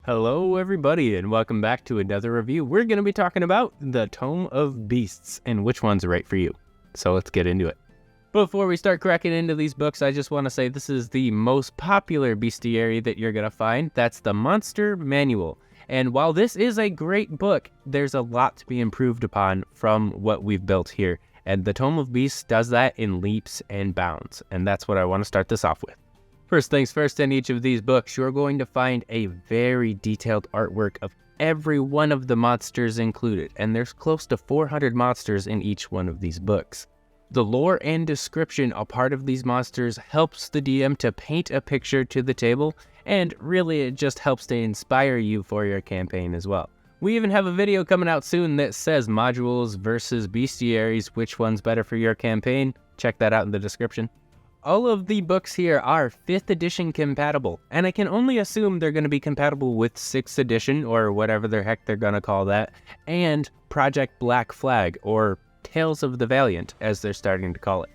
Hello everybody and welcome back to another review. We're going to be talking about the Tome of Beasts and which one's right for you. So let's get into it. Before we start cracking into these books, I just want to say this is the most popular bestiary that you're going to find. That's the Monster Manual. And while this is a great book, there's a lot to be improved upon from what we've built here. And the Tome of Beasts does that in leaps and bounds. And that's what I want to start this off with. First things first, in each of these books, you're going to find a very detailed artwork of every one of the monsters included, and there's close to 400 monsters in each one of these books. The lore and description a part of these monsters helps the DM to paint a picture to the table, and really it just helps to inspire you for your campaign as well. We even have a video coming out soon that says modules versus bestiaries, which one's better for your campaign. Check that out in the description. All of the books here are 5th edition compatible, and I can only assume they're going to be compatible with 6th edition, or whatever the heck they're going to call that, and Project Black Flag, or Tales of the Valiant, as they're starting to call it.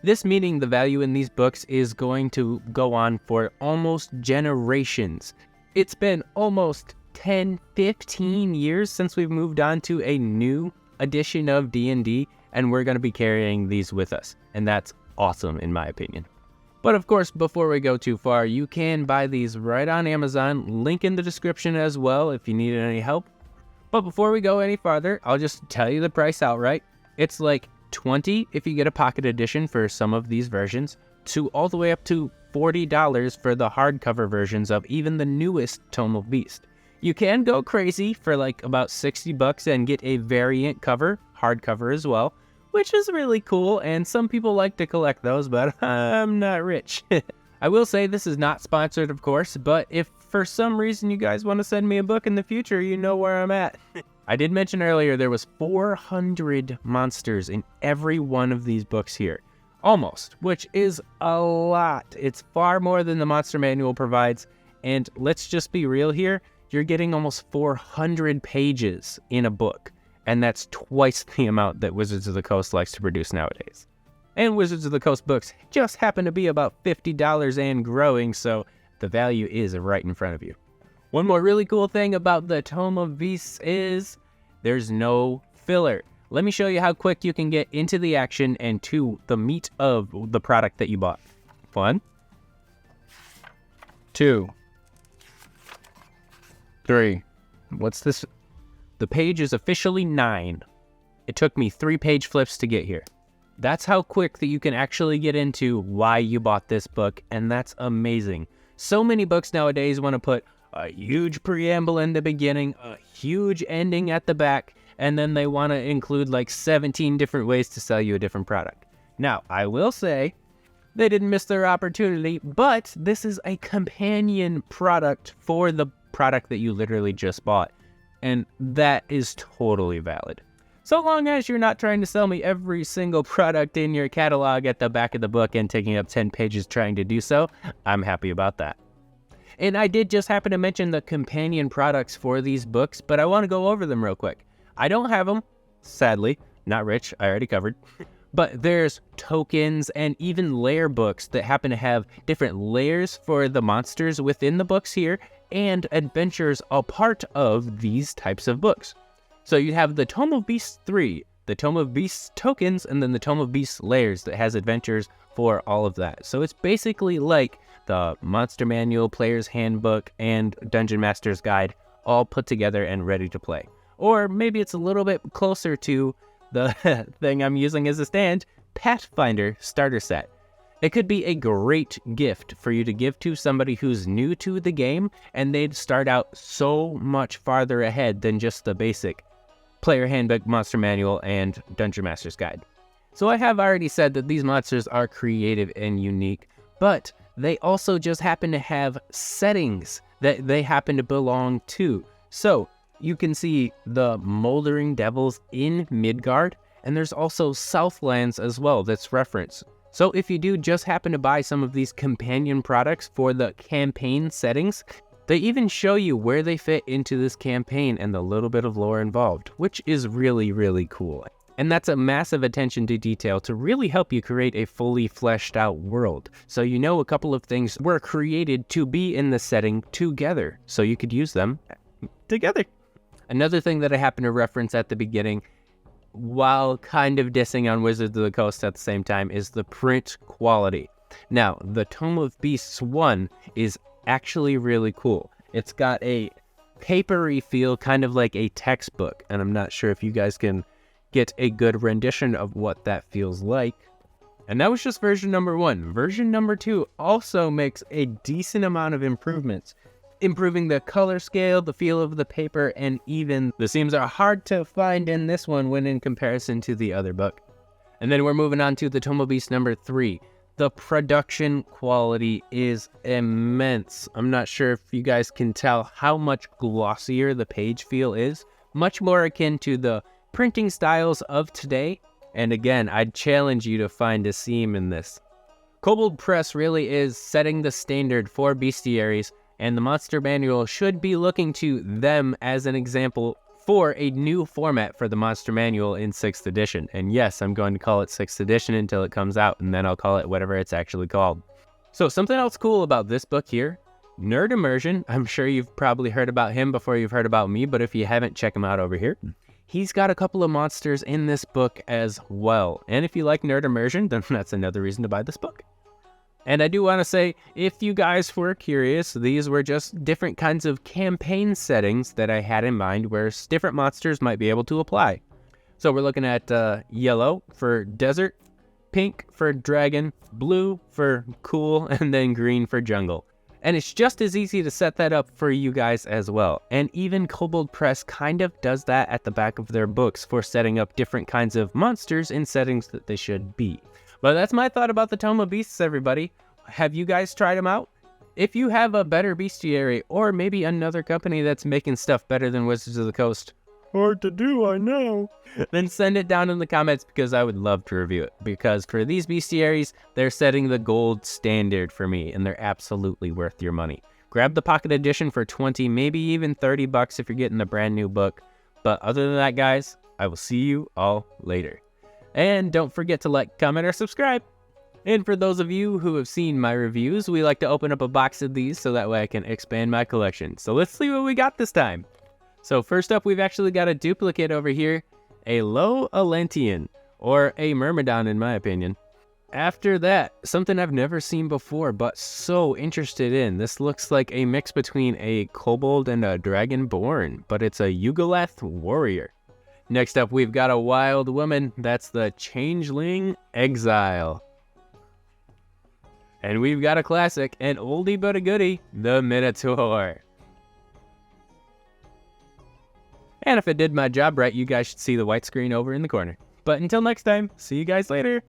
This meaning the value in these books is going to go on for almost generations. It's been almost 10, 15 years since we've moved on to a new edition of D&D, and we're going to be carrying these with us, and that's awesome in my opinion. But of course, before we go too far, you can buy these right on Amazon, link in the description as well if you need any help. But before we go any farther, I'll just tell you the price outright. It's like $20 if you get a pocket edition for some of these versions, to all the way up to $40 for the hardcover versions of even the newest Tome of Beasts. You can go crazy for like about $60 and get a variant cover, hardcover as well, which is really cool, and some people like to collect those, but I'm not rich. I will say this is not sponsored, of course, but if for some reason you guys want to send me a book in the future, you know where I'm at. I did mention earlier there was 400 monsters in every one of these books here. Almost, which is a lot. It's far more than the Monster Manual provides, and let's just be real here, you're getting almost 400 pages in a book. And that's twice the amount that Wizards of the Coast likes to produce nowadays. And Wizards of the Coast books just happen to be about $50 and growing, so the value is right in front of you. One more really cool thing about the Tome of Beasts is there's no filler. Let me show you how quick you can get into the action and to the meat of the product that you bought. 1, 2, 3. What's this? The page is officially 9. It took me 3 page flips to get here. That's how quick that you can actually get into why you bought this book, and that's amazing. So many books nowadays want to put a huge preamble in the beginning, a huge ending at the back, and then they want to include like 17 different ways to sell you a different product. Now, I will say, they didn't miss their opportunity, but this is a companion product for the product that you literally just bought. And that is totally valid. So long as you're not trying to sell me every single product in your catalog at the back of the book and taking up 10 pages trying to do so, I'm happy about that. And I did just happen to mention the companion products for these books, but I want to go over them real quick. I don't have them, sadly, not rich, I already covered. But there's tokens and even layer books that happen to have different layers for the monsters within the books here, and adventures a part of these types of books. So you have the Tome of Beasts 3, the Tome of Beasts tokens, and then the Tome of Beasts layers that has adventures for all of that. So it's basically like the Monster Manual, Player's Handbook, and Dungeon Master's Guide all put together and ready to play. Or maybe it's a little bit closer to the thing I'm using as a stand, Pathfinder Starter Set. It could be a great gift for you to give to somebody who's new to the game, and they'd start out so much farther ahead than just the basic Player Handbook, Monster Manual, and Dungeon Master's Guide. So I have already said that these monsters are creative and unique, but they also just happen to have settings that they happen to belong to. So you can see the Moldering Devils in Midgard, and there's also Southlands as well that's referenced. So if you do just happen to buy some of these companion products for the campaign settings, they even show you where they fit into this campaign and the little bit of lore involved, which is really, really cool. And that's a massive attention to detail to really help you create a fully fleshed out world. So you know a couple of things were created to be in the setting together, so you could use them together. Another thing that I happen to reference at the beginning, while kind of dissing on Wizards of the Coast at the same time, is the print quality. Now, the Tome of Beasts 1 is actually really cool. It's got a papery feel, kind of like a textbook, and I'm not sure if you guys can get a good rendition of what that feels like. And that was just version number 1. Version number 2 also makes a decent amount of improvements, improving the color scale, the feel of the paper, and even the seams are hard to find in this one when in comparison to the other book. And then we're moving on to the Tome of Beasts number 3. The production quality is immense. I'm not sure if you guys can tell how much glossier the page feel is, much more akin to the printing styles of today. And again, I'd challenge you to find a seam in this. Kobold Press really is setting the standard for bestiaries, and the Monster Manual should be looking to them as an example for a new format for the Monster Manual in 6th edition. And yes, I'm going to call it 6th edition until it comes out, and then I'll call it whatever it's actually called. So something else cool about this book here, Nerd Immersion. I'm sure you've probably heard about him before you've heard about me, but if you haven't, check him out over here. He's got a couple of monsters in this book as well. And if you like Nerd Immersion, then that's another reason to buy this book. And I do want to say, if you guys were curious, these were just different kinds of campaign settings that I had in mind where different monsters might be able to apply. So we're looking at yellow for desert, pink for dragon, blue for cool, and then green for jungle. And it's just as easy to set that up for you guys as well. And even Kobold Press kind of does that at the back of their books for setting up different kinds of monsters in settings that they should be. But that's my thought about the Tome of Beasts, everybody. Have you guys tried them out? If you have a better bestiary, or maybe another company that's making stuff better than Wizards of the Coast, hard to do, I know, then send it down in the comments because I would love to review it. Because for these bestiaries, they're setting the gold standard for me, and they're absolutely worth your money. Grab the Pocket Edition for 20, maybe even 30 bucks if you're getting the brand new book. But other than that, guys, I will see you all later. And don't forget to like, comment, or subscribe. And for those of you who have seen my reviews, we like to open up a box of these so that way I can expand my collection. So let's see what we got this time. So first up, we've actually got a duplicate over here, a Low Alentian, or a Myrmidon in my opinion. After that, something I've never seen before, but so interested in. This looks like a mix between a kobold and a dragonborn, but it's a Yugoloth warrior. Next up, we've got a wild woman. That's the Changeling Exile. And we've got a classic, an oldie but a goodie, the Minotaur. And if it did my job right, you guys should see the white screen over in the corner. But until next time, see you guys later.